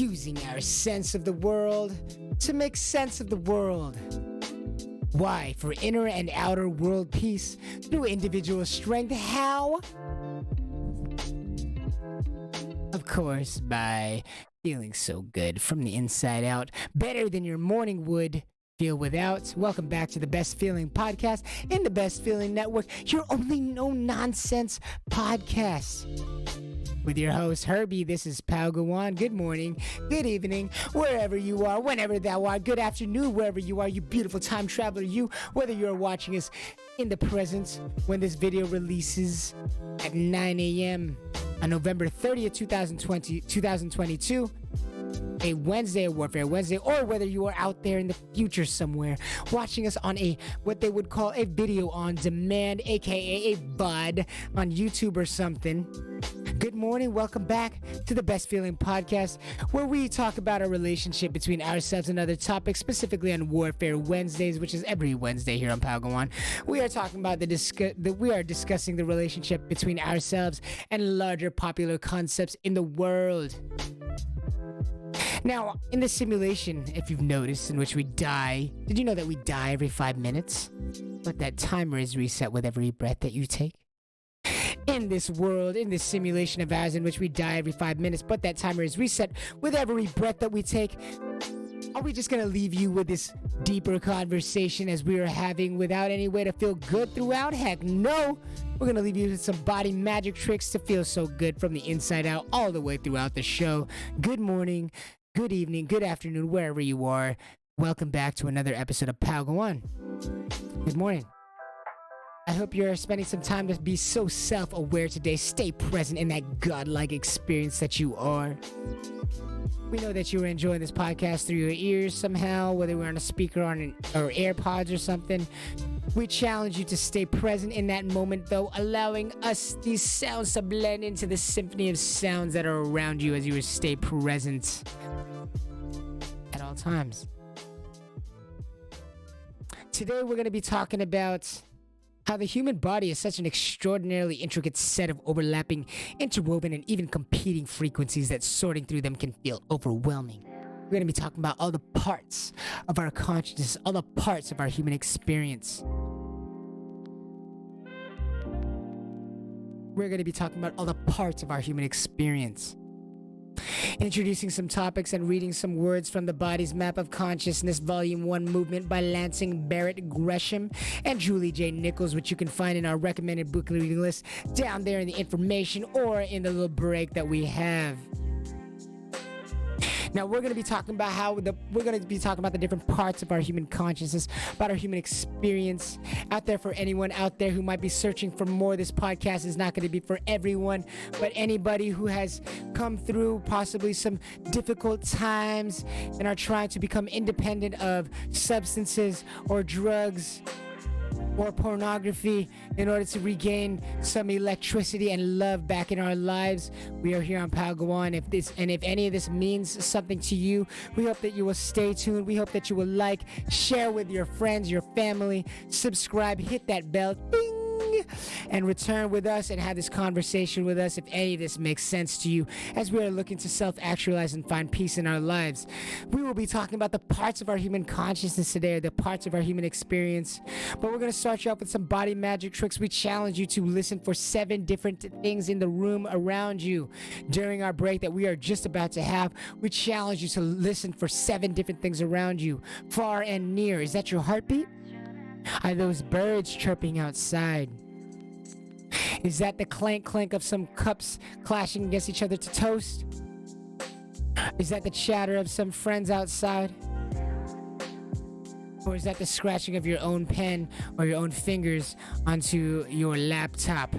using our sense of the world to make sense of the world. Why? For inner and outer world peace through individual strength. How? Of course, by feeling so good from the inside out, better than your morning would feel without. Welcome back to the Best Feeling Podcast in the Best Feeling Network, your only no-nonsense podcast. With your host, Herbie, this is Palgawan. Good morning, good evening, wherever you are, whenever thou art. Good afternoon, wherever you are, you beautiful time traveler. You, whether you're watching us in the present when this video releases at 9 a.m. on November 30th, 2022, a Wednesday, a Warfare Wednesday, or whether you are out there in the future somewhere watching us on what they would call a video on demand, aka a VOD on YouTube or something. Good morning, welcome back to the Best Feeling Podcast, where we talk about our relationship between ourselves and other topics, specifically on Warfare Wednesdays, which is every Wednesday here on Palgawan. We are talking about we are discussing the relationship between ourselves and larger popular concepts in the world. Now, in the simulation, if you've noticed, in which we die, did you know that we die every 5 minutes? But that timer is reset with every breath that you take? In this world, in this simulation of ours in which we die every 5 minutes, but that timer is reset with every breath that we take, are we just gonna leave you with this deeper conversation as we are having without any way to feel good throughout? Heck no! We're gonna leave you with some body magic tricks to feel so good from the inside out all the way throughout the show. Good morning, good evening, good afternoon, wherever you are. Welcome back to another episode of Palgawan. Good morning. I hope you're spending some time to be so self-aware today. Stay present in that godlike experience that you are. We know that you are enjoying this podcast through your ears somehow, whether we're on a speaker or AirPods or something. We challenge you to stay present in that moment, though, allowing us these sounds to blend into the symphony of sounds that are around you as you stay present at all times. Today, we're going to be talking about how the human body is such an extraordinarily intricate set of overlapping, interwoven, and even competing frequencies that sorting through them can feel overwhelming. We're going to be talking about all the parts of our consciousness, all the parts of our human experience. We're going to be talking about all the parts of our human experience. Introducing some topics and reading some words from The Body's Map of Consciousness, Volume 1 Movement by Lansing, Barrett, Gresham, and Julie J. Nichols, which you can find in our recommended book reading list down there in the information or in the little break that we have. Now we're going to be talking about the different parts of our human consciousness, about our human experience. Out there, for anyone out there who might be searching for more, this podcast is not going to be for everyone, but anybody who has come through possibly some difficult times and are trying to become independent of substances or drugs or pornography in order to regain some electricity and love back in our lives. We are here on Palgawan. If any of this means something to you, we hope that you will stay tuned. We hope that you will like, share with your friends, your family, subscribe, hit that bell, ding, and return with us and have this conversation with us if any of this makes sense to you as we are looking to self-actualize and find peace in our lives. We will be talking about the parts of our human consciousness today, or the parts of our human experience, but we're going to start you off with some body magic tricks. We challenge you to listen for 7 different things in the room around you during our break that we are just about to have. We challenge you to listen for 7 different things around you, far and near. Is that your heartbeat? Are those birds chirping outside? Is that the clank of some cups clashing against each other to toast? Is that the chatter of some friends outside? Or is that the scratching of your own pen or your own fingers onto your laptop?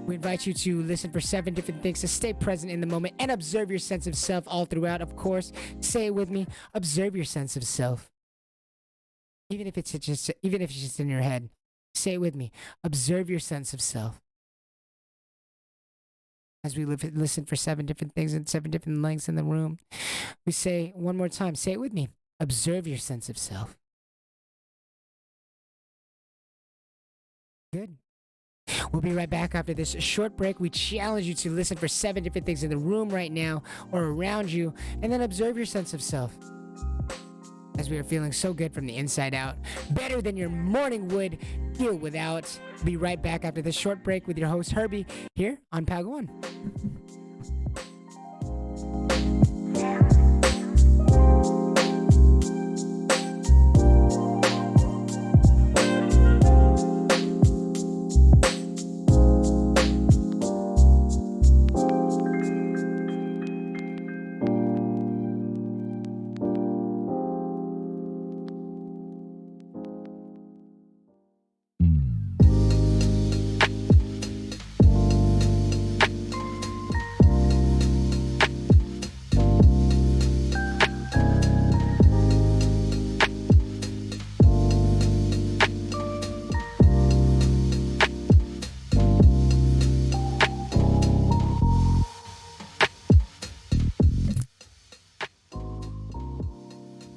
We invite you to listen for 7 different things, to stay present in the moment and observe your sense of self all throughout, of course. Say it with me, observe your sense of self. Even if it's just in your head. Say it with me. Observe your sense of self. As we listen for 7 different things and 7 different lengths in the room, we say one more time. Say it with me. Observe your sense of self. Good. We'll be right back after this short break. We challenge you to listen for 7 different things in the room right now or around you, and then observe your sense of self. As we are feeling so good from the inside out, better than your morning would feel without. Be right back after this short break with your host Herbie here on Pag One.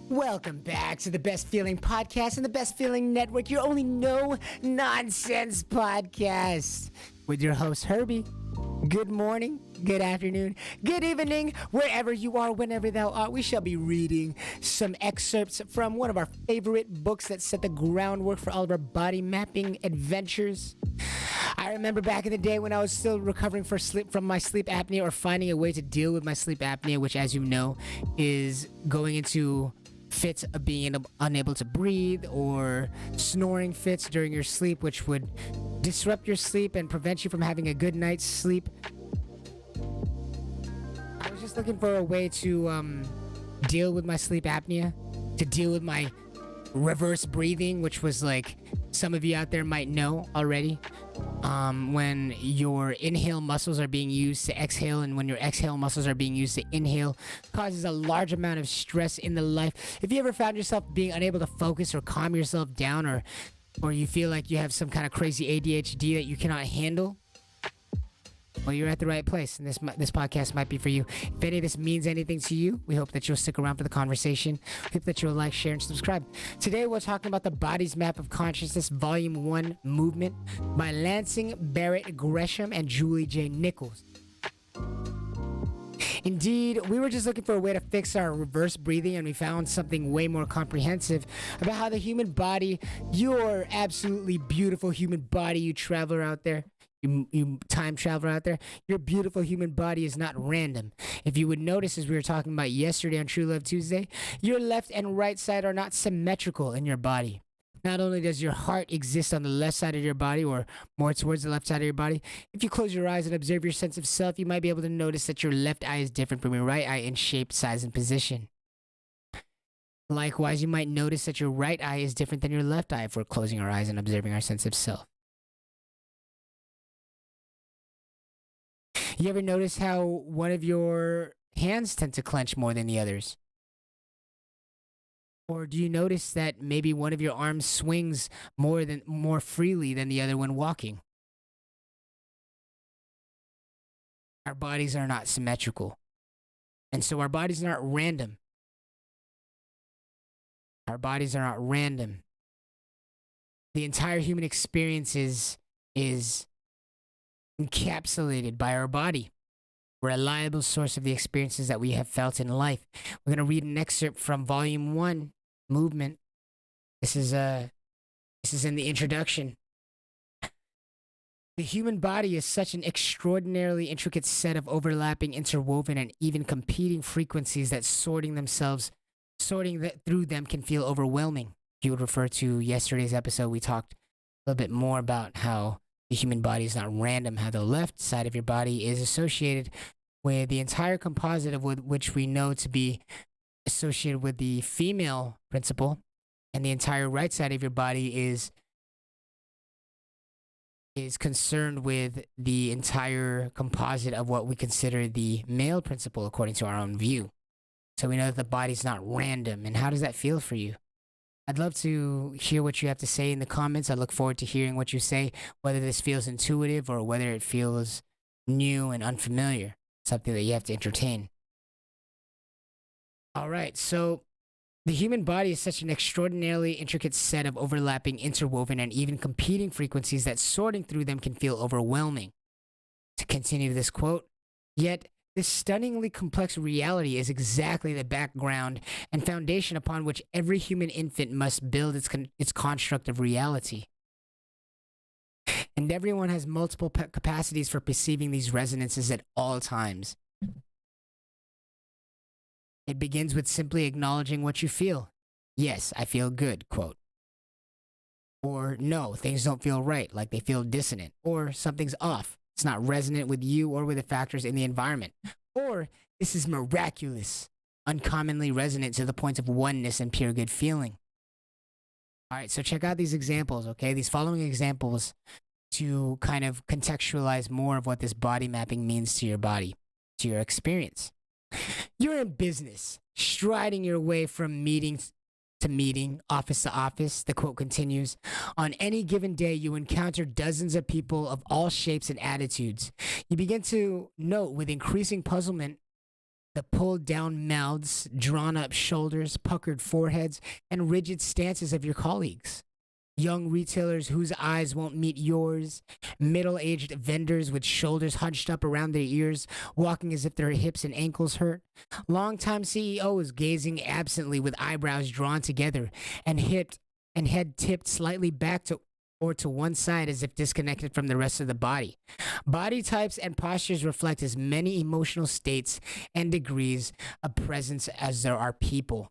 Welcome back to the Best Feeling Podcast and the Best Feeling Network, your only no-nonsense podcast with your host, Herbie. Good morning, good afternoon, good evening, wherever you are, whenever thou art. We shall be reading some excerpts from one of our favorite books that set the groundwork for all of our body mapping adventures. I remember back in the day when I was still recovering from my sleep apnea, or finding a way to deal with my sleep apnea, which, as you know, is going into fits of being unable to breathe, or snoring fits during your sleep, which would disrupt your sleep and prevent you from having a good night's sleep. I was just looking for a way to deal with my sleep apnea, to deal with my reverse breathing, which was, like, some of you out there might know already. When your inhale muscles are being used to exhale, and when your exhale muscles are being used to inhale, causes a large amount of stress in the life. If you ever found yourself being unable to focus or calm yourself down, or you feel like you have some kind of crazy ADHD that you cannot handle, well, you're at the right place, and this podcast might be for you. If any of this means anything to you, we hope that you'll stick around for the conversation. We hope that you'll like, share, and subscribe. Today, we're talking about The Body's Map of Consciousness, Volume 1, Movement, by Lansing, Barrett, Gresham, and Julie J. Nichols. Indeed, we were just looking for a way to fix our reverse breathing, and we found something way more comprehensive about how the human body, your absolutely beautiful human body, you traveler out there, you time traveler out there, your beautiful human body is not random. If you would notice, as we were talking about yesterday on True Love Tuesday, your left and right side are not symmetrical in your body. Not only does your heart exist on the left side of your body, or more towards the left side of your body, if you close your eyes and observe your sense of self, you might be able to notice that your left eye is different from your right eye in shape, size, and position. Likewise, you might notice that your right eye is different than your left eye if we're closing our eyes and observing our sense of self. You ever notice how one of your hands tend to clench more than the others? Or do you notice that maybe one of your arms swings more freely than the other when walking? Our bodies are not symmetrical. And so our bodies are not random. Our bodies are not random. The entire human experience is encapsulated by our body, a reliable source of the experiences that we have felt in life. We're going to read an excerpt from Volume 1, Movement. This is in the introduction. The human body is such an extraordinarily intricate set of overlapping, interwoven, and even competing frequencies that sorting through them can feel overwhelming. If you would refer to yesterday's episode, we talked a little bit more about how the human body is not random, how the left side of your body is associated with the entire composite of which we know to be associated with the female principle, and the entire right side of your body is concerned with the entire composite of what we consider the male principle according to our own view. So we know that the body's not random. And how does that feel for you? I'd love to hear what you have to say in the comments. I look forward to hearing what you say, whether this feels intuitive or whether it feels new and unfamiliar, something that you have to entertain. All right, so The human body is such an extraordinarily intricate set of overlapping, interwoven, and even competing frequencies that sorting through them can feel overwhelming. To continue this quote, yet this stunningly complex reality is exactly the background and foundation upon which every human infant must build its construct of reality. And everyone has multiple capacities for perceiving these resonances at all times. It begins with simply acknowledging what you feel. Yes, I feel good, quote. Or no, things don't feel right, like they feel dissonant. Or something's off. It's not resonant with you or with the factors in the environment. Or this is miraculous, uncommonly resonant to the point of oneness and pure good feeling. All right, so check out these examples, okay? These following examples to kind of contextualize more of what this body mapping means to your body, to your experience. You're in business, striding your way from meeting to meeting, office to office. The quote continues, on any given day, you encounter dozens of people of all shapes and attitudes. You begin to note with increasing puzzlement the pulled down mouths, drawn up shoulders, puckered foreheads, and rigid stances of your colleagues. Young retailers whose eyes won't meet yours, middle-aged vendors with shoulders hunched up around their ears, walking as if their hips and ankles hurt, longtime CEOs gazing absently with eyebrows drawn together and head tipped slightly back to one side as if disconnected from the rest of the body. Body types and postures reflect as many emotional states and degrees of presence as there are people.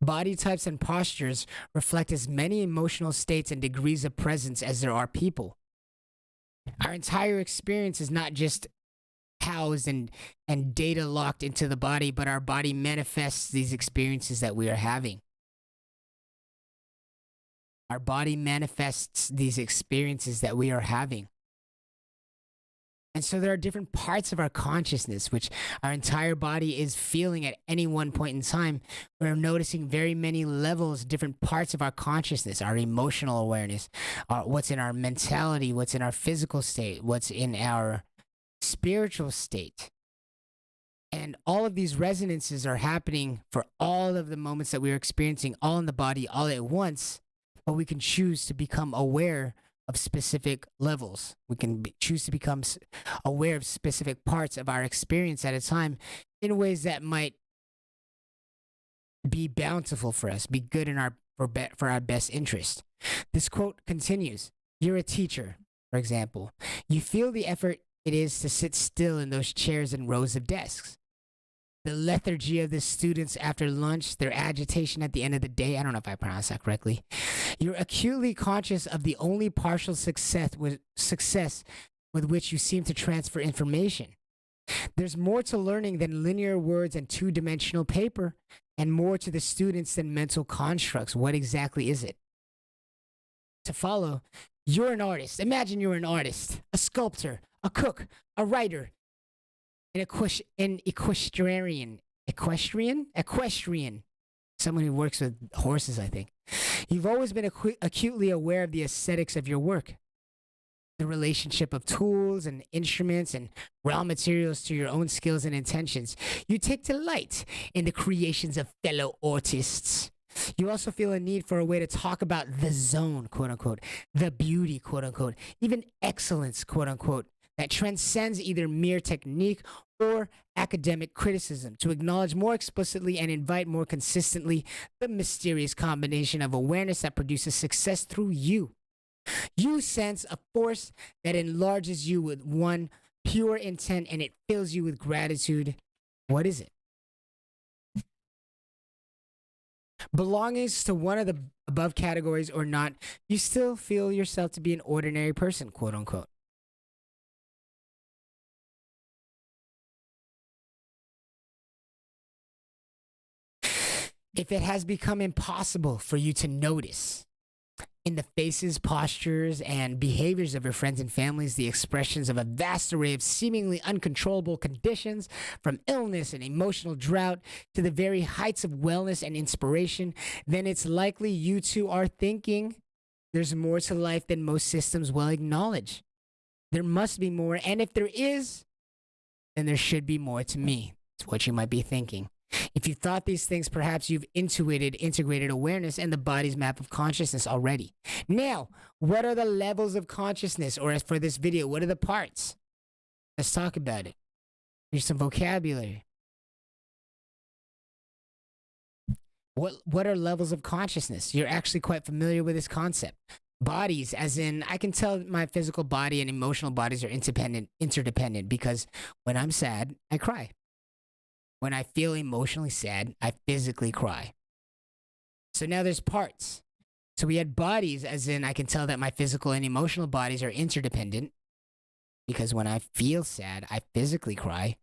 Body types and postures reflect as many emotional states and degrees of presence as there are people. Our entire experience is not just housed and data locked into the body, but our body manifests these experiences that we are having. Our body manifests these experiences that we are having. And so there are different parts of our consciousness, which our entire body is feeling at any one point in time. We're noticing very many levels, different parts of our consciousness, our emotional awareness, what's in our mentality, what's in our physical state, what's in our spiritual state. And all of these resonances are happening for all of the moments that we're experiencing, all in the body, all at once. But we can choose to become aware of specific levels. We can choose to become aware of specific parts of our experience at a time in ways that might be bountiful for us, be good in for our best interest. This quote continues, you're a teacher, for example. You feel the effort it is to sit still in those chairs and rows of desks. The lethargy of the students after lunch, their agitation at the end of the day. I don't know if I pronounced that correctly. You're acutely conscious of the only partial success with which you seem to transfer information. There's more to learning than linear words and two-dimensional paper, and more to the students than mental constructs. What exactly is it? To follow, you're an artist. Imagine you're an artist, a sculptor, a cook, a writer, an equestrian, someone who works with horses, I think. You've always been acutely aware of the aesthetics of your work, the relationship of tools and instruments and raw materials to your own skills and intentions. You take delight in the creations of fellow artists. You also feel a need for a way to talk about the zone, quote unquote, the beauty, quote unquote, even excellence, quote unquote, that transcends either mere technique or academic criticism, to acknowledge more explicitly and invite more consistently the mysterious combination of awareness that produces success through you. You sense a force that enlarges you with one pure intent and it fills you with gratitude. What is it? Belongings to one of the above categories or not, you still feel yourself to be an ordinary person, quote unquote. If it has become impossible for you to notice in the faces, postures, and behaviors of your friends and families the expressions of a vast array of seemingly uncontrollable conditions, from illness and emotional drought to the very heights of wellness and inspiration, then it's likely you too are thinking there's more to life than most systems will acknowledge. There must be more, and if there is, then there should be more to me. It's what you might be thinking. If you thought these things, perhaps you've integrated awareness and the body's map of consciousness already. Now, what are the levels of consciousness? Or as for this video, what are the parts? Let's talk about it. Here's some vocabulary. What are levels of consciousness? You're actually quite familiar with this concept. Bodies, as in, I can tell my physical body and emotional bodies are interdependent because when I'm sad, I cry. When I feel emotionally sad, I physically cry. So now there's parts. So we had bodies, as in, I can tell that my physical and emotional bodies are interdependent because when I feel sad, I physically cry.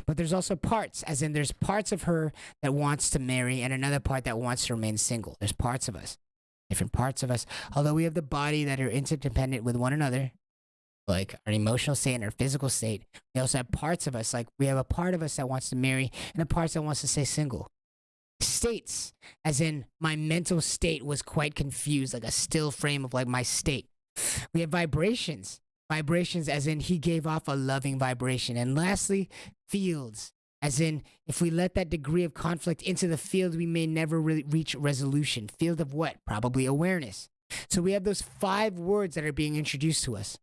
But there's also parts, as in there's parts of her that wants to marry and another part that wants to remain single. There's parts of us, different parts of us. Although we have the body that are interdependent with one another, like our emotional state and our physical state, we also have parts of us, like we have a part of us that wants to marry and a part that wants to stay single. States, as in my mental state was quite confused, like a still frame of like my state. We have vibrations. Vibrations, as in he gave off a loving vibration. And lastly, fields, as in if we let that degree of conflict into the field, we may never really reach resolution. Field of what? Probably awareness. So we have those 5 words that are being introduced to us.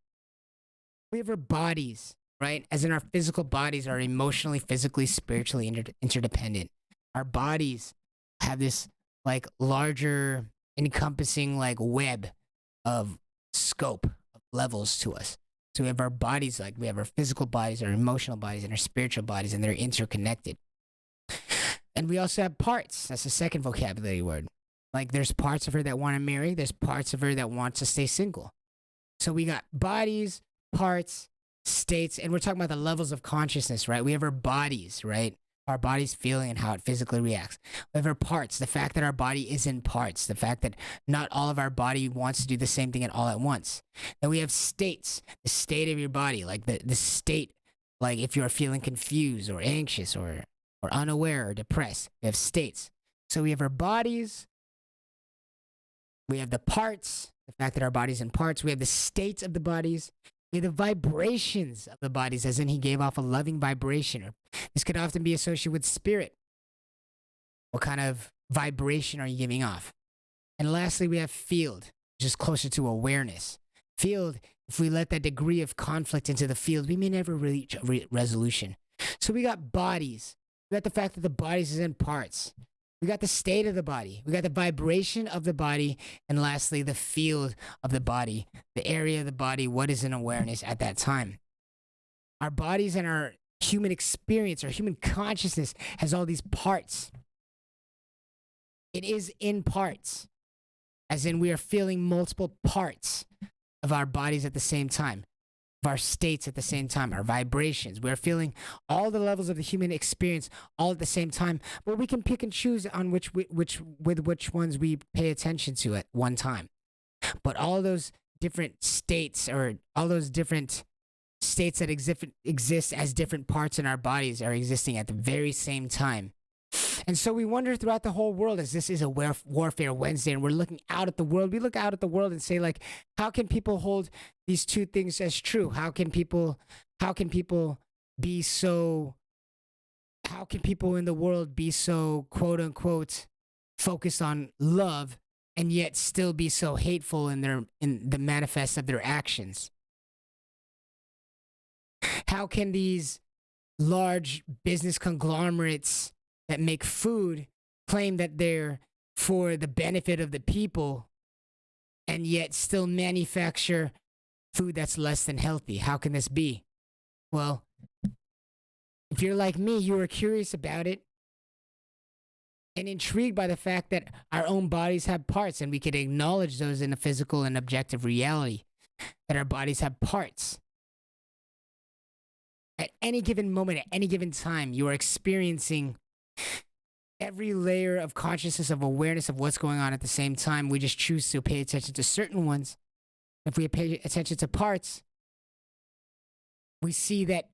We have our bodies, right? As in our physical bodies are emotionally, physically, spiritually interdependent. Our bodies have this like larger encompassing like web of scope of levels to us. So we have our bodies, like we have our physical bodies, our emotional bodies, and our spiritual bodies, and they're interconnected. And we also have parts. That's the second vocabulary word. Like there's parts of her that want to marry. There's parts of her that want to stay single. So we got bodies, parts, states, and we're talking about the levels of consciousness, right? We have our bodies, right? Our body's feeling and how it physically reacts. We have our parts, the fact that our body is in parts, the fact that not all of our body wants to do the same thing at all at once. Then we have states, the state of your body, like the state, like if you're feeling confused or anxious or unaware or depressed. We have states. So we have our bodies, we have the parts, the fact that our body's in parts, we have the states of the bodies, we have the vibrations of the bodies, as in he gave off a loving vibration. This could often be associated with spirit. What kind of vibration are you giving off? And lastly, we have field, which is closer to awareness. Field, if we let that degree of conflict into the field, we may never reach resolution. So we got bodies. We got the fact that the bodies is in parts. We got the state of the body. We got the vibration of the body. And lastly, the field of the body, the area of the body, what is in awareness at that time. Our bodies and our human experience, our human consciousness has all these parts. It is in parts, as in we are feeling multiple parts of our bodies at the same time, of our states at the same time, our vibrations. We're feeling all the levels of the human experience all at the same time, but we can pick and choose on which ones we pay attention to at one time. But all those different states, or all those different states that exist as different parts in our bodies, are existing at the very same time. And so we wonder throughout the whole world, as this is a Warfare Wednesday and we're looking out at the world, we look out at the world and say, like, how can people hold these two things as true? How can people be so, how can people in the world be so quote unquote focused on love and yet still be so hateful in the manifest of their actions? How can these large business conglomerates that make food claim that they're for the benefit of the people and yet still manufacture food that's less than healthy? How can this be? Well, if you're like me, you are curious about it and intrigued by the fact that our own bodies have parts, and we can acknowledge those in a physical and objective reality, that our bodies have parts. At any given moment, at any given time, you are experiencing every layer of consciousness, of awareness of what's going on at the same time. We just choose to pay attention to certain ones. If we pay attention to parts, we see that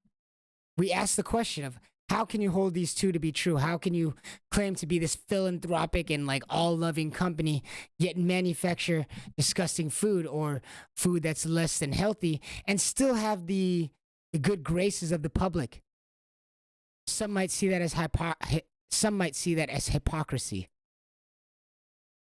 we ask the question of, how can you hold these two to be true? How can you claim to be this philanthropic and like all-loving company, yet manufacture disgusting food or food that's less than healthy and still have the good graces of the public? Some might see that as hypocrisy,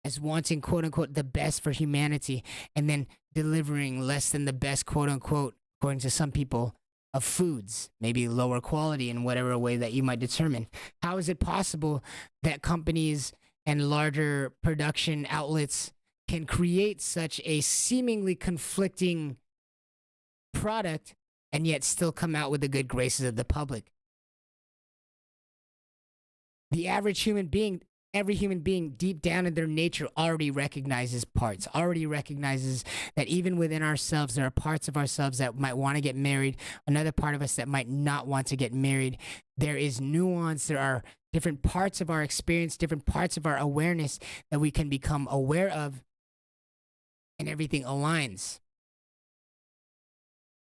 as wanting quote unquote the best for humanity and then delivering less than the best quote unquote, according to some people, of foods, maybe lower quality in whatever way that you might determine. How is it possible that companies and larger production outlets can create such a seemingly conflicting product and yet still come out with the good graces of the public? The average human being, every human being deep down in their nature already recognizes parts, already recognizes that even within ourselves, there are parts of ourselves that might want to get married, another part of us that might not want to get married. There is nuance. There are different parts of our experience, different parts of our awareness that we can become aware of, and everything aligns.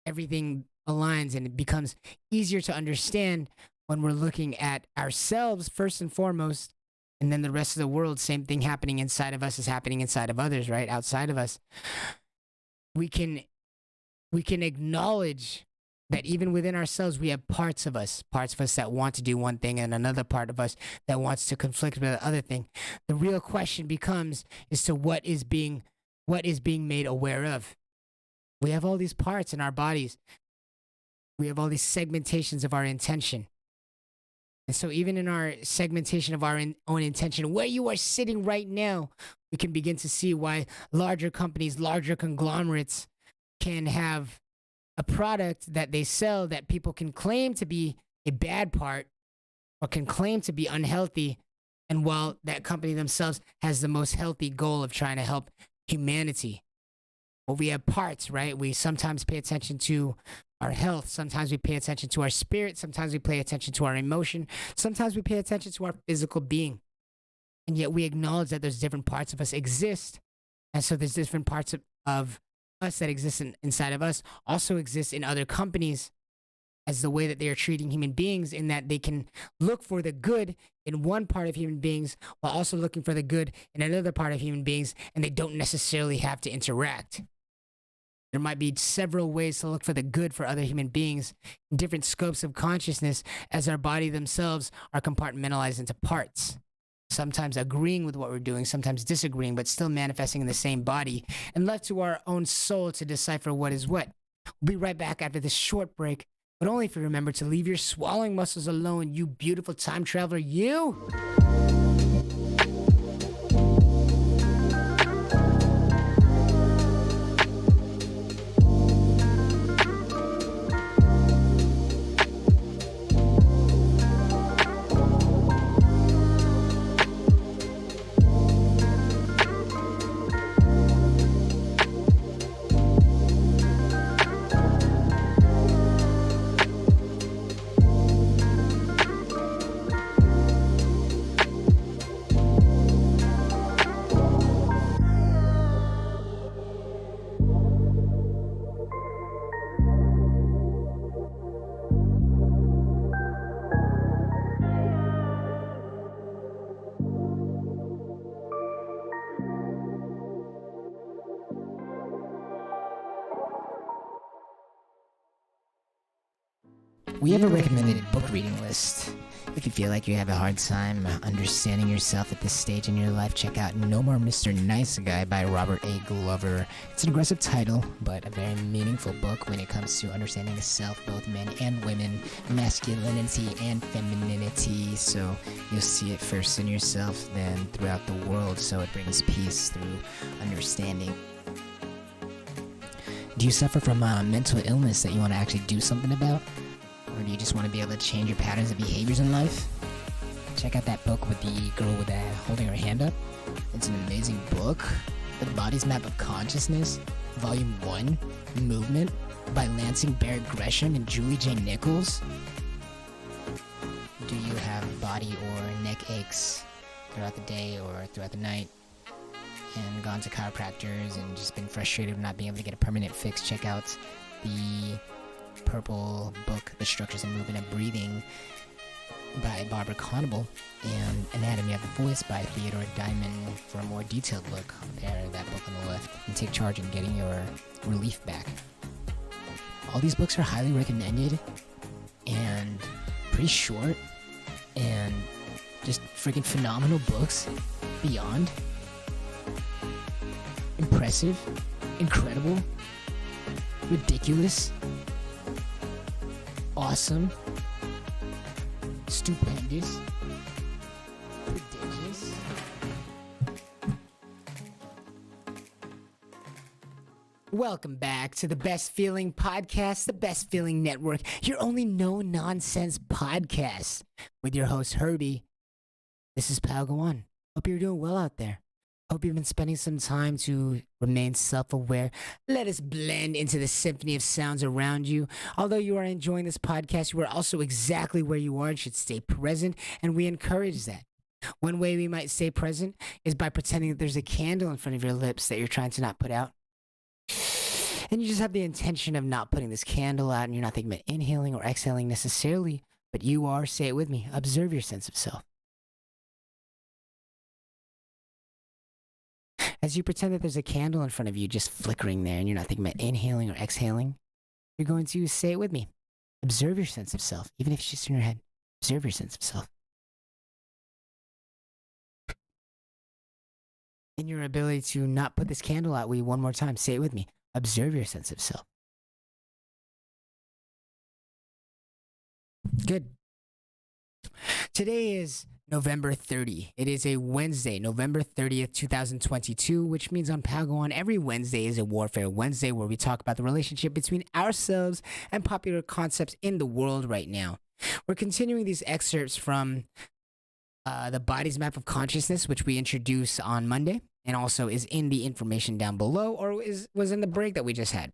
Everything aligns, and it becomes easier to understand when we're looking at ourselves first and foremost, and then the rest of the world. Same thing happening inside of us is happening inside of others, right? Outside of us. We can acknowledge that even within ourselves, we have parts of us that want to do one thing and another part of us that wants to conflict with the other thing. The real question becomes as to what is being made aware of. We have all these parts in our bodies. We have all these segmentations of our intention. And so even in our segmentation of our own intention, where you are sitting right now, we can begin to see why larger companies, larger conglomerates can have a product that they sell that people can claim to be a bad part or can claim to be unhealthy. And while that company themselves has the most healthy goal of trying to help humanity. Well, we have parts, right? We sometimes pay attention to our health. Sometimes we pay attention to our spirit. Sometimes we pay attention to our emotion. Sometimes we pay attention to our physical being. And yet we acknowledge that there's different parts of us exist. And so there's different parts of us that exist inside of us also exist in other companies as the way that they are treating human beings, in that they can look for the good in one part of human beings while also looking for the good in another part of human beings, and they don't necessarily have to interact. There might be several ways to look for the good for other human beings in different scopes of consciousness, as our body themselves are compartmentalized into parts. Sometimes agreeing with what we're doing, sometimes disagreeing, but still manifesting in the same body, and left to our own soul to decipher what is what. We'll be right back after this short break, but only if you remember to leave your swallowing muscles alone, you beautiful time traveler, you! We have a recommended book reading list. If you feel like you have a hard time understanding yourself at this stage in your life, check out No More Mr. Nice Guy by Robert A. Glover. It's an aggressive title, but a very meaningful book when it comes to understanding the self, both men and women, masculinity and femininity. So you'll see it first in yourself, then throughout the world, so it brings peace through understanding. Do you suffer from a mental illness that you want to actually do something about? Or do you just want to be able to change your patterns and behaviors in life? Check out that book with the girl with holding her hand up. It's an amazing book. The Body's Map of Consciousness, Volume 1, Movement, by Lansing, Barrett, Gresham, and Julie J. Nichols. Do you have body or neck aches throughout the day or throughout the night, and gone to chiropractors and just been frustrated with not being able to get a permanent fix? Check out the purple book, The Structures and Movement of Breathing, by Barbara Conable, and Anatomy of the Voice by Theodore Dimon for a more detailed look there, that book on the left, and take charge in getting your relief back. All these books are highly recommended and pretty short and just freaking phenomenal books. Beyond impressive, incredible, ridiculous, awesome, stupendous, prodigious. Welcome back to the Best Feeling Podcast, the Best Feeling Network, your only no-nonsense podcast with your host, Herbie. This is Pal. Hope you're doing well out there. Hope you've been spending some time to remain self-aware. Let us blend into the symphony of sounds around you. Although you are enjoying this podcast, you are also exactly where you are and should stay present, and we encourage that. One way we might stay present is by pretending that there's a candle in front of your lips that you're trying to not put out. And you just have the intention of not putting this candle out, and you're not thinking about inhaling or exhaling necessarily, but you are, say it with me, observe your sense of self. As you pretend that there's a candle in front of you just flickering there, and you're not thinking about inhaling or exhaling, you're going to say it with me. Observe your sense of self, even if it's just in your head. Observe your sense of self. In your ability to not put this candle out, will you one more time say it with me? Observe your sense of self. Good. Today is November 30. It is a Wednesday, November 30th, 2022, which means on Pal every Wednesday is a Warfare Wednesday where we talk about the relationship between ourselves and popular concepts in the world right now. We're continuing these excerpts from the Body's Map of Consciousness, which we introduced on Monday, and also is in the information down below, or was in the break that we just had.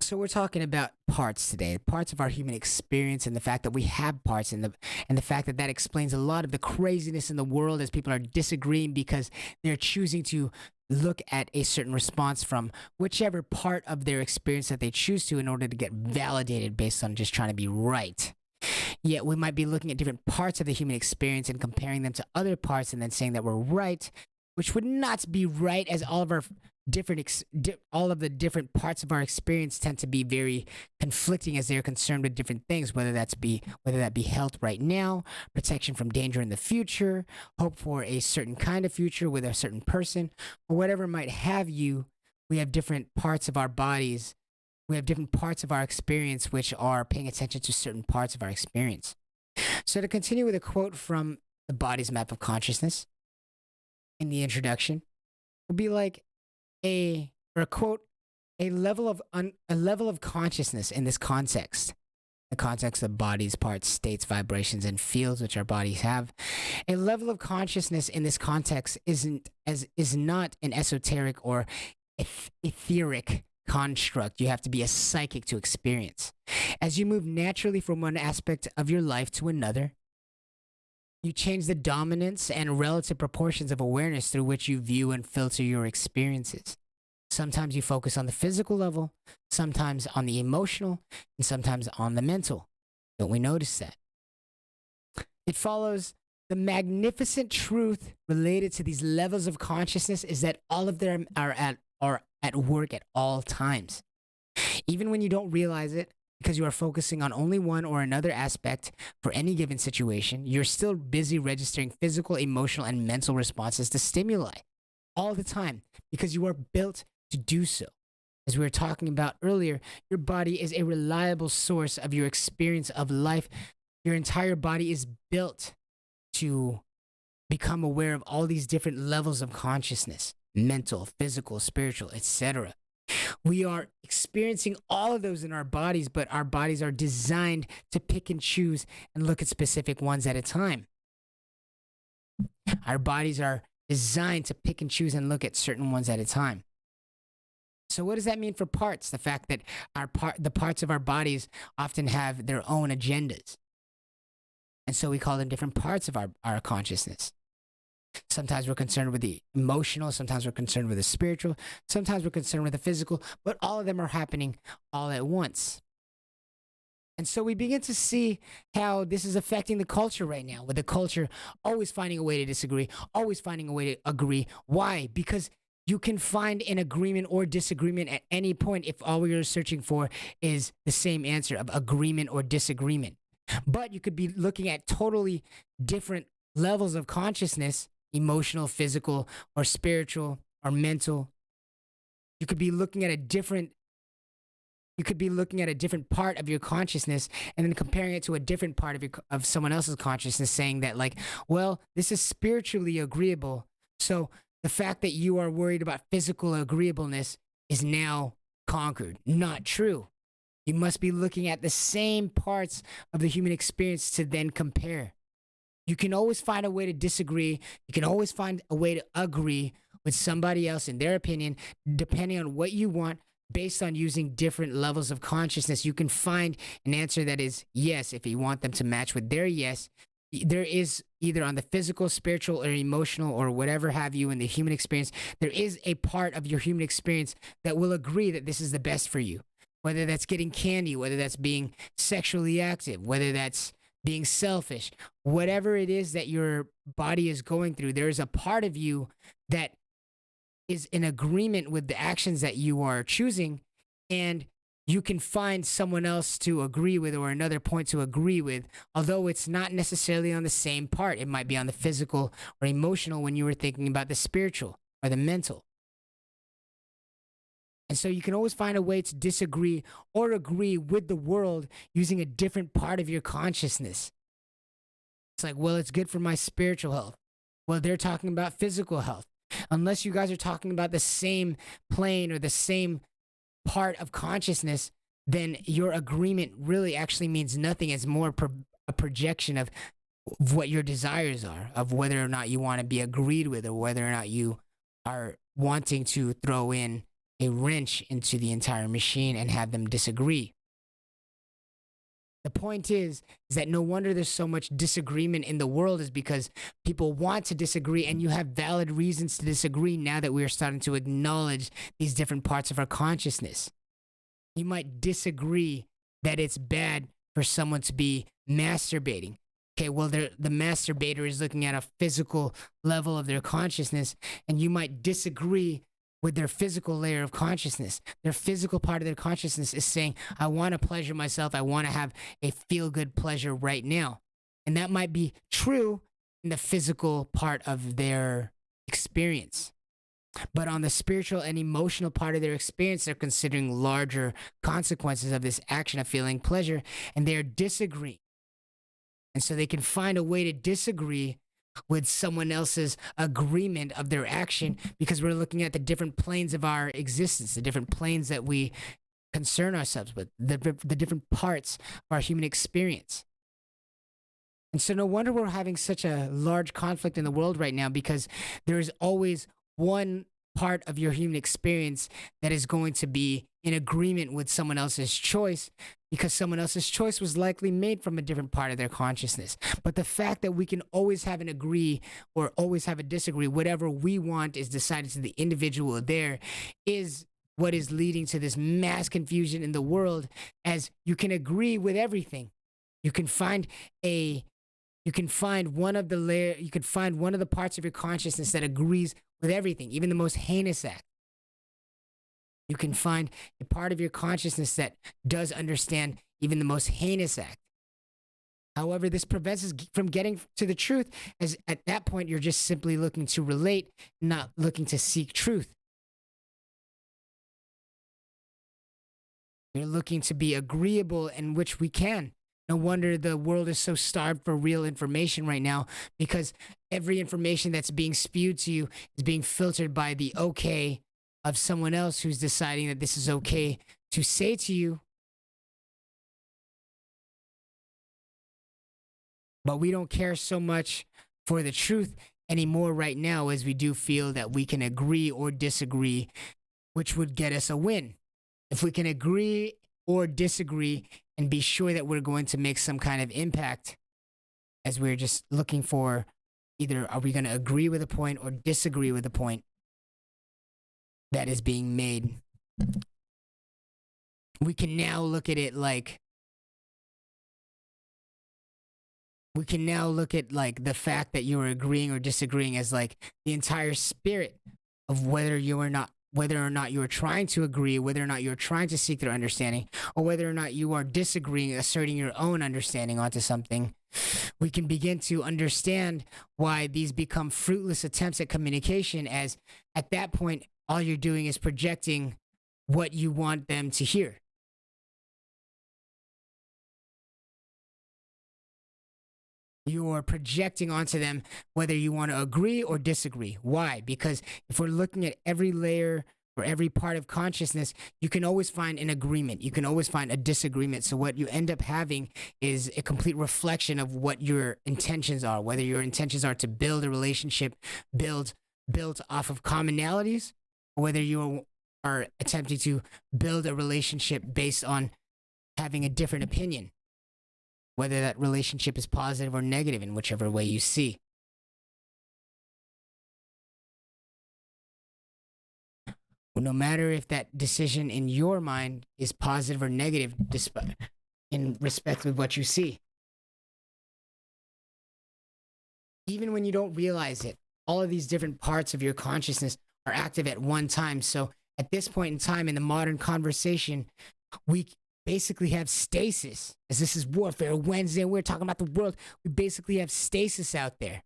So we're talking about parts today, parts of our human experience, and the fact that we have parts, and the fact that that explains a lot of the craziness in the world as people are disagreeing because they're choosing to look at a certain response from whichever part of their experience that they choose to in order to get validated based on just trying to be right. Yet we might be looking at different parts of the human experience and comparing them to other parts and then saying that we're right, which would not be right, as all of our all of the different parts of our experience tend to be very conflicting as they're concerned with different things, whether that be health right now, protection from danger in the future, hope for a certain kind of future with a certain person, or whatever might have you. We have different parts of our bodies. We have different parts of our experience which are paying attention to certain parts of our experience. So to continue with a quote from the Body's Map of Consciousness in the introduction, would be like a level of consciousness in this context. The context of bodies, parts, states, vibrations, and fields which our bodies have. A level of consciousness in this context is not an esoteric or etheric construct you have to be a psychic to experience. As you move naturally from one aspect of your life to another, you change the dominance and relative proportions of awareness through which you view and filter your experiences. Sometimes you focus on the physical level, sometimes on the emotional, and sometimes on the mental. Don't we notice that? It follows the magnificent truth related to these levels of consciousness is that all of them are at work at all times. Even when you don't realize it, because you are focusing on only one or another aspect for any given situation, you're still busy registering physical, emotional, and mental responses to stimuli all the time because you are built to do so. As we were talking about earlier, your body is a reliable source of your experience of life. Your entire body is built to become aware of all these different levels of consciousness: mental, physical, spiritual, etc. We are experiencing all of those in our bodies, but our bodies are designed to pick and choose and look at specific ones at a time. Our bodies are designed to pick and choose and look at certain ones at a time. So what does that mean for parts? The fact that the parts of our bodies often have their own agendas. And so we call them different parts of our consciousness. Sometimes we're concerned with the emotional, sometimes we're concerned with the spiritual, sometimes we're concerned with the physical, but all of them are happening all at once. And so we begin to see how this is affecting the culture right now, with the culture always finding a way to disagree, always finding a way to agree. Why? Because You can find an agreement or disagreement at any point if all you're searching for is the same answer of agreement or disagreement. But you could be looking at totally different levels of consciousness, emotional, physical, or spiritual, or mental. You could be looking at a different part of your consciousness and then comparing it to a different part of someone else's consciousness, saying that, like, well, this is spiritually agreeable, so the fact that you are worried about physical agreeableness is now conquered. Not true. You must be looking at the same parts of the human experience to then compare. You can always find a way to disagree. You can always find a way to agree with somebody else in their opinion, depending on what you want, based on using different levels of consciousness. You can find an answer that is yes if you want them to match with their yes. There is either on the physical, spiritual, or emotional, or whatever have you in the human experience, there is a part of your human experience that will agree that this is the best for you. Whether that's getting candy, whether that's being sexually active, whether that's being selfish, whatever it is that your body is going through, there is a part of you that is in agreement with the actions that you are choosing, and you can find someone else to agree with or another point to agree with, although it's not necessarily on the same part. It might be on the physical or emotional when you were thinking about the spiritual or the mental. And so you can always find a way to disagree or agree with the world using a different part of your consciousness. It's like, well, it's good for my spiritual health. Well, they're talking about physical health. Unless you guys are talking about the same plane or the same part of consciousness, then your agreement really actually means nothing. It's more a projection of what your desires are, of whether or not you want to be agreed with, or whether or not you are wanting to throw in a wrench into the entire machine and have them disagree. The point is that no wonder there's so much disagreement in the world, is because people want to disagree, and you have valid reasons to disagree now that we are starting to acknowledge these different parts of our consciousness. You might disagree that it's bad for someone to be masturbating. Okay, well, the masturbator is looking at a physical level of their consciousness, and you might disagree with their physical layer of consciousness. Their physical part of their consciousness is saying, I want to pleasure myself. I want to have a feel-good pleasure right now. And that might be true in the physical part of their experience. But on the spiritual and emotional part of their experience, they're considering larger consequences of this action of feeling pleasure, and they're disagreeing. And so they can find a way to disagree with someone else's agreement of their action, because we're looking at the different planes of our existence, the different planes that we concern ourselves with, the different parts of our human experience. And so no wonder we're having such a large conflict in the world right now, because there is always one part of your human experience that is going to be in agreement with someone else's choice, because someone else's choice was likely made from a different part of their consciousness. But the fact that we can always have an agree or always have a disagree, whatever we want is decided to the individual there, is what is leading to this mass confusion in the world, as you can agree with everything. You can find one of the parts of your consciousness that agrees with everything, even the most heinous act. You can find a part of your consciousness that does understand even the most heinous act. However, this prevents us from getting to the truth, as at that point, you're just simply looking to relate, not looking to seek truth. You're looking to be agreeable, in which we can. No wonder the world is so starved for real information right now, because every information that's being spewed to you is being filtered by the okay of someone else who's deciding that this is okay to say to you. But we don't care so much for the truth anymore right now, as we do feel that we can agree or disagree, which would get us a win. If we can agree or disagree and be sure that we're going to make some kind of impact, as we're just looking for either are we going to agree with a point or disagree with a point that is being made. We can now look at it like the fact that you are agreeing or disagreeing as like the entire spirit of whether or not you are trying to agree, whether or not you're trying to seek their understanding, or whether or not you are disagreeing, asserting your own understanding onto something, we can begin to understand why these become fruitless attempts at communication, as at that point, all you're doing is projecting what you want them to hear. You're projecting onto them whether you want to agree or disagree. Why? Because if we're looking at every layer or every part of consciousness, you can always find an agreement. You can always find a disagreement. So what you end up having is a complete reflection of what your intentions are, whether your intentions are to build a relationship built off of commonalities, or whether you are attempting to build a relationship based on having a different opinion, whether that relationship is positive or negative in whichever way you see. No matter if that decision in your mind is positive or negative, in respect of what you see. Even when you don't realize it, all of these different parts of your consciousness are active at one time. So at this point in time in the modern conversation, we basically have stasis. As this is Warfare Wednesday and we're talking about the world, we basically have stasis out there.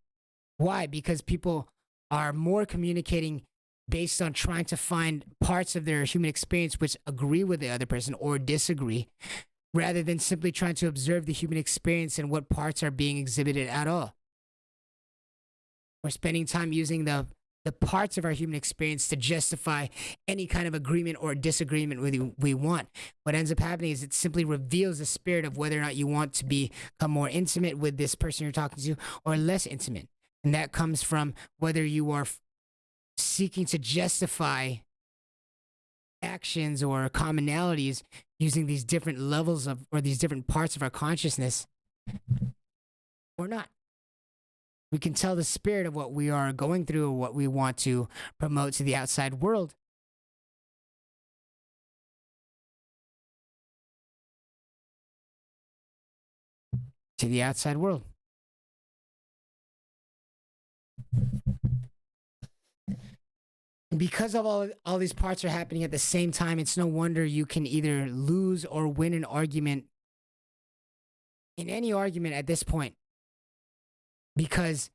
Why? Because people are more communicating based on trying to find parts of their human experience which agree with the other person or disagree, rather than simply trying to observe the human experience and what parts are being exhibited at all. We're spending time using the parts of our human experience to justify any kind of agreement or disagreement we want. What ends up happening is it simply reveals the spirit of whether or not you want to become more intimate with this person you're talking to or less intimate. And that comes from whether you are seeking to justify actions or commonalities using these different levels of, or these different parts of our consciousness or not. We can tell the spirit of what we are going through or what we want to promote to the outside world. To the outside world. And because of all these parts are happening at the same time, it's no wonder you can either lose or win an argument in any argument at this point. Because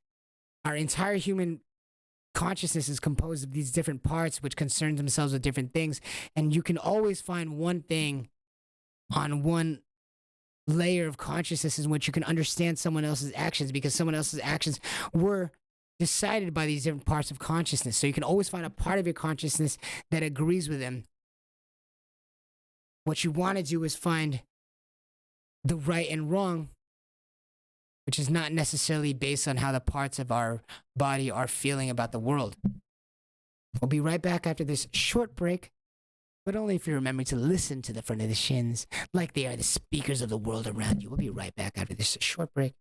our entire human consciousness is composed of these different parts which concern themselves with different things. And you can always find one thing on one layer of consciousness in which you can understand someone else's actions, because someone else's actions were decided by these different parts of consciousness. So you can always find a part of your consciousness that agrees with them. What you want to do is find the right and wrong, which is not necessarily based on how the parts of our body are feeling about the world. We'll be right back after this short break, but only if you're remembering to listen to the front of the shins like they are the speakers of the world around you. We'll be right back after this short break.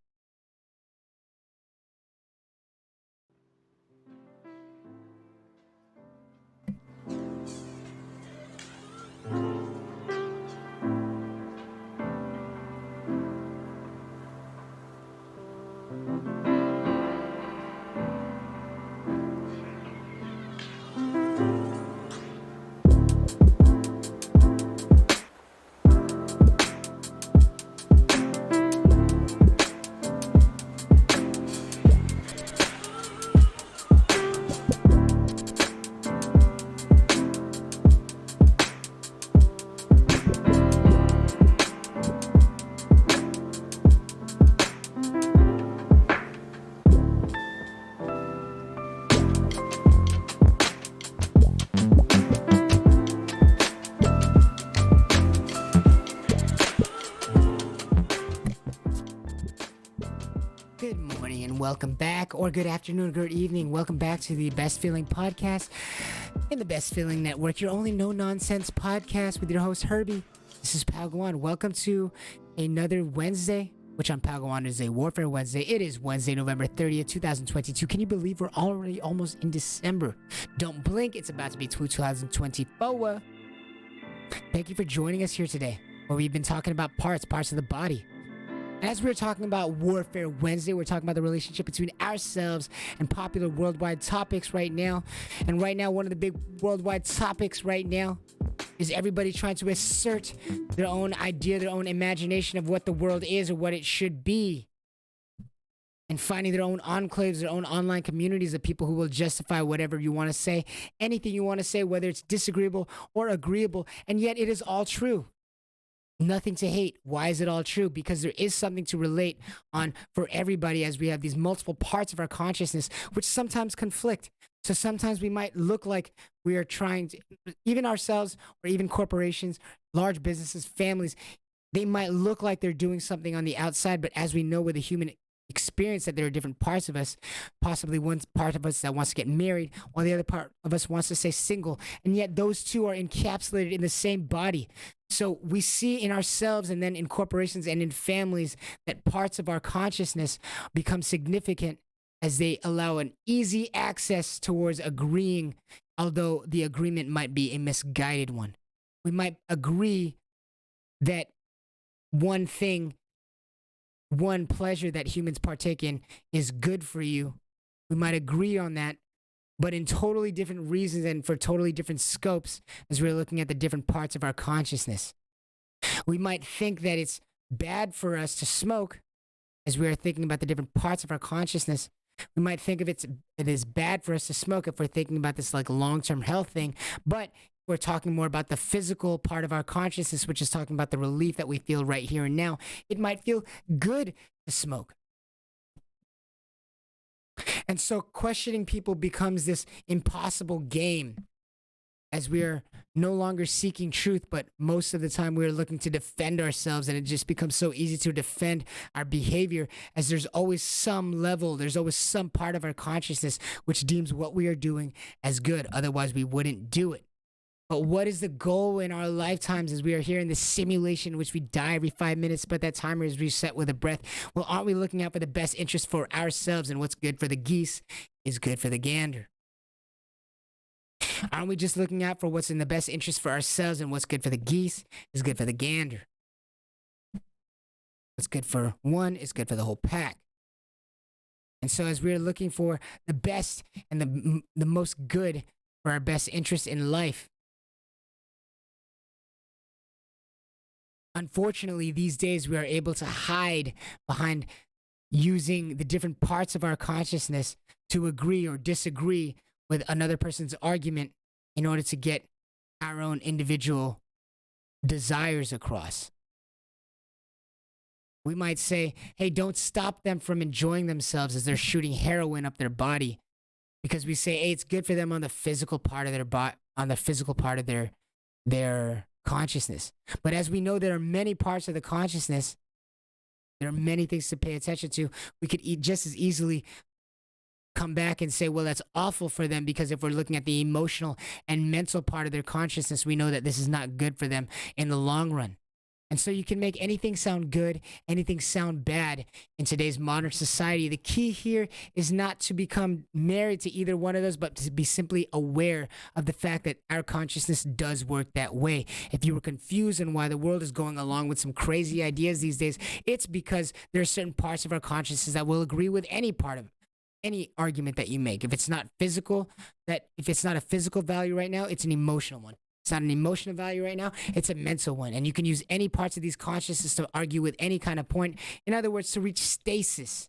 Good morning and welcome back, or good afternoon, good evening. Welcome back to the Best Feeling Podcast in the Best Feeling Network, your only no-nonsense podcast with your host, Herbie. This is Pagawan. Welcome to another Wednesday, which on Pagawan is a Warfare Wednesday. It is Wednesday, November 30th, 2022. Can you believe we're already almost in December? Don't blink, it's about to be 2024. Thank you for joining us here today, where we've been talking about parts of the body. As we're talking about Warfare Wednesday, we're talking about the relationship between ourselves and popular worldwide topics right now. And right now, one of the big worldwide topics right now is everybody trying to assert their own idea, their own imagination of what the world is or what it should be. And finding their own enclaves, their own online communities of people who will justify whatever you want to say, anything you want to say, whether it's disagreeable or agreeable. And yet it is all true. Nothing to hate. Why is it all true? Because there is something to relate on for everybody, as we have these multiple parts of our consciousness, which sometimes conflict. So sometimes we might look like we are trying to, even ourselves or even corporations, large businesses, families, they might look like they're doing something on the outside, but as we know with the human experience, that there are different parts of us, possibly one part of us that wants to get married while the other part of us wants to stay single, and yet those two are encapsulated in the same body. So we see in ourselves and then in corporations and in families that parts of our consciousness become significant as they allow an easy access towards agreeing, although the agreement might be a misguided one. We might agree that one thing, one pleasure that humans partake in is good for you. We might agree on that, but in totally different reasons and for totally different scopes as we're looking at the different parts of our consciousness. We might think that it's bad for us to smoke as we're thinking about the different parts of our consciousness. We might think of it is bad for us to smoke if we're thinking about this like long-term health thing, but we're talking more about the physical part of our consciousness, which is talking about the relief that we feel right here and now. It might feel good to smoke. And so questioning people becomes this impossible game as we're no longer seeking truth, but most of the time we're looking to defend ourselves, and it just becomes so easy to defend our behavior as there's always some level, there's always some part of our consciousness which deems what we are doing as good. Otherwise, we wouldn't do it. But what is the goal in our lifetimes as we are here in this simulation in which we die every 5 minutes, but that timer is reset with a breath? Well, aren't we looking out for the best interest for ourselves, and what's good for the geese is good for the gander? Aren't we just looking out for what's in the best interest for ourselves, and what's good for the geese is good for the gander? What's good for one is good for the whole pack. And so as we're looking for the best and the most good for our best interest in life, unfortunately, these days we are able to hide behind using the different parts of our consciousness to agree or disagree with another person's argument in order to get our own individual desires across. We might say, hey, don't stop them from enjoying themselves as they're shooting heroin up their body, because we say, hey, it's good for them on the physical part of their on the physical part of their consciousness. But as we know, there are many parts of the consciousness. There are many things to pay attention to. We could just as easily come back and say, well, that's awful for them, because if we're looking at the emotional and mental part of their consciousness, we know that this is not good for them in the long run. And so you can make anything sound good, anything sound bad in today's modern society. The key here is not to become married to either one of those, but to be simply aware of the fact that our consciousness does work that way. If you were confused on why the world is going along with some crazy ideas these days, it's because there are certain parts of our consciousness that will agree with any part of any argument that you make. If it's not physical, if it's not a physical value right now, it's an emotional one. It's not an emotional value right now, it's a mental one. And you can use any parts of these consciousnesses to argue with any kind of point. In other words, to reach stasis.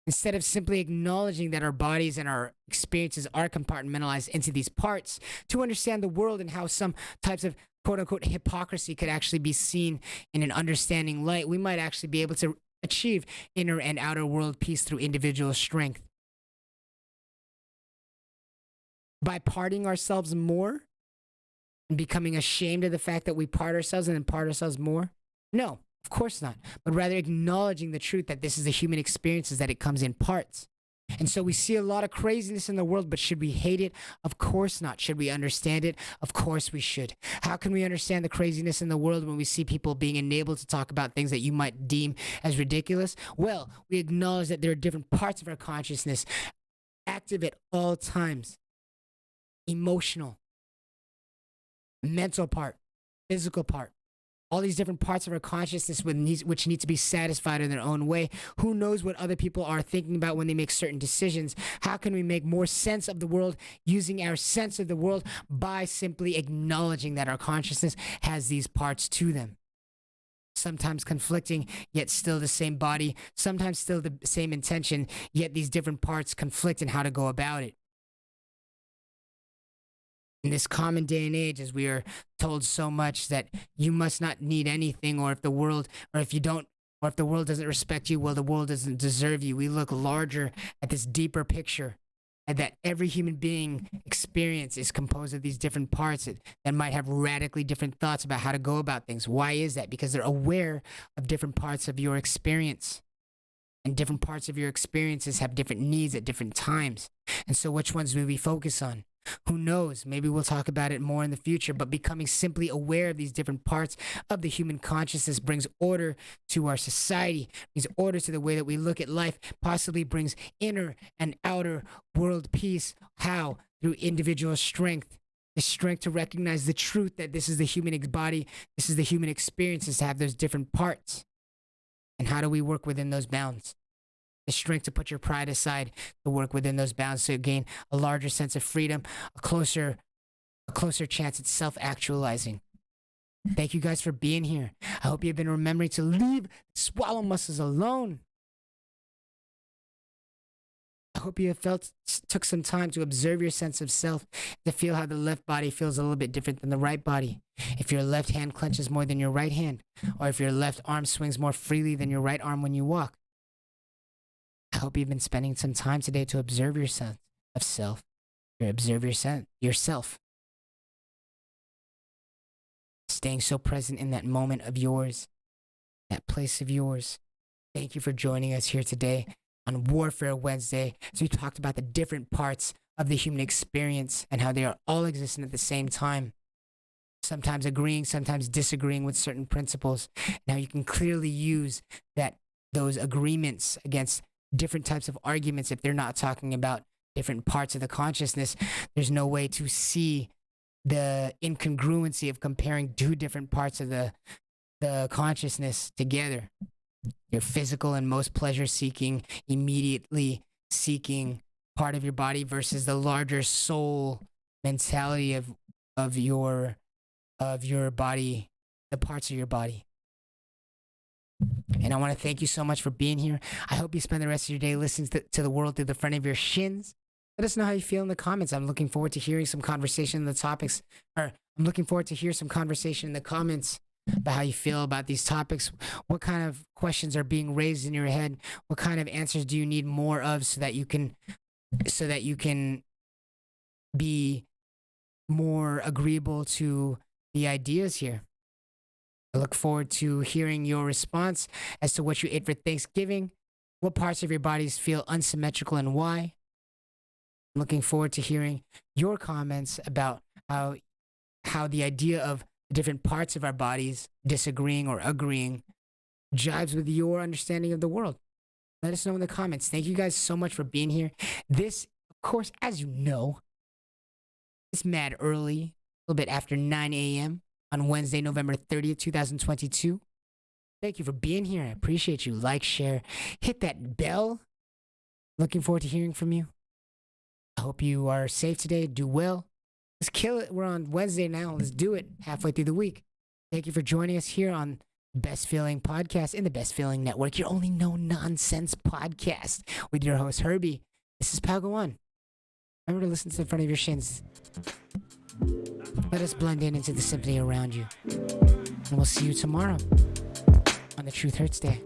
Instead of simply acknowledging that our bodies and our experiences are compartmentalized into these parts, to understand the world and how some types of quote unquote hypocrisy could actually be seen in an understanding light, we might actually be able to achieve inner and outer world peace through individual strength. By parting ourselves more, and becoming ashamed of the fact that we part ourselves and then part ourselves more? No, of course not. But rather acknowledging the truth that this is the human experience, is that it comes in parts. And so we see a lot of craziness in the world, but should we hate it? Of course not. Should we understand it? Of course we should. How can we understand the craziness in the world when we see people being enabled to talk about things that you might deem as ridiculous? Well, we acknowledge that there are different parts of our consciousness active at all times. Emotional, mental part, physical part, all these different parts of our consciousness which need to be satisfied in their own way. Who knows what other people are thinking about when they make certain decisions? How can we make more sense of the world using our sense of the world by simply acknowledging that our consciousness has these parts to them? Sometimes conflicting, yet still the same body. Sometimes still the same intention, yet these different parts conflict in how to go about it. In this common day and age, as we are told so much that you must not need anything, or if the world doesn't respect you, well, the world doesn't deserve you. We look larger at this deeper picture, and that every human being experience is composed of these different parts that might have radically different thoughts about how to go about things. Why is that? Because they're aware of different parts of your experience. And different parts of your experiences have different needs at different times. And so which ones will we focus on? Who knows? Maybe we'll talk about it more in the future, but becoming simply aware of these different parts of the human consciousness brings order to our society, brings order to the way that we look at life, possibly brings inner and outer world peace. How? Through individual strength. The strength to recognize the truth that this is the human body, this is the human experiences to have those different parts. And how do we work within those bounds? The strength to put your pride aside, to work within those bounds, to gain a larger sense of freedom, a closer chance at self-actualizing. Thank you guys for being here. I hope you've been remembering to leave swallow muscles alone. I hope you have took some time to observe your sense of self, to feel how the left body feels a little bit different than the right body. If your left hand clenches more than your right hand, or if your left arm swings more freely than your right arm when you walk. I hope you've been spending some time today to observe your sense of self, to observe yourself. Staying so present in that moment of yours, that place of yours. Thank you for joining us here today on Warfare Wednesday, as we talked about the different parts of the human experience and how they are all existing at the same time. Sometimes agreeing, sometimes disagreeing with certain principles. Now you can clearly use those agreements against different types of arguments if they're not talking about different parts of the consciousness. There's no way to see the incongruency of comparing two different parts of the consciousness together. Your physical and most pleasure-seeking, immediately seeking part of your body versus the larger soul mentality of your body, the parts of your body. And I want to thank you so much for being here. I hope you spend the rest of your day listening to the world through the front of your shins. Let us know how you feel in the comments. I'm looking forward to hearing some conversation in the topics, or I'm looking forward to hear some conversation in the comments about how you feel about these topics. What kind of questions are being raised in your head? What kind of answers do you need more of so that you can be more agreeable to the ideas here? I look forward to hearing your response as to what you ate for Thanksgiving, what parts of your bodies feel unsymmetrical and why. I'm looking forward to hearing your comments about how the idea of the different parts of our bodies disagreeing or agreeing jives with your understanding of the world. Let us know in the comments. Thank you guys so much for being here. This, of course, as you know, is mad early, a little bit after 9 a.m. on Wednesday, November 30th, 2022. Thank you for being here. I appreciate you. Like, share, hit that bell. Looking forward to hearing from you. I hope you are safe today. Do well. Let's kill it. We're on Wednesday now. Let's do it halfway through the week. Thank you for joining us here on Best Feeling Podcast in the Best Feeling Network, your only no-nonsense podcast with your host, Herbie. This is Pagawan. Remember to listen to the front of your shins. Let us blend into the symphony around you. And we'll see you tomorrow on the Truth Hurts Day.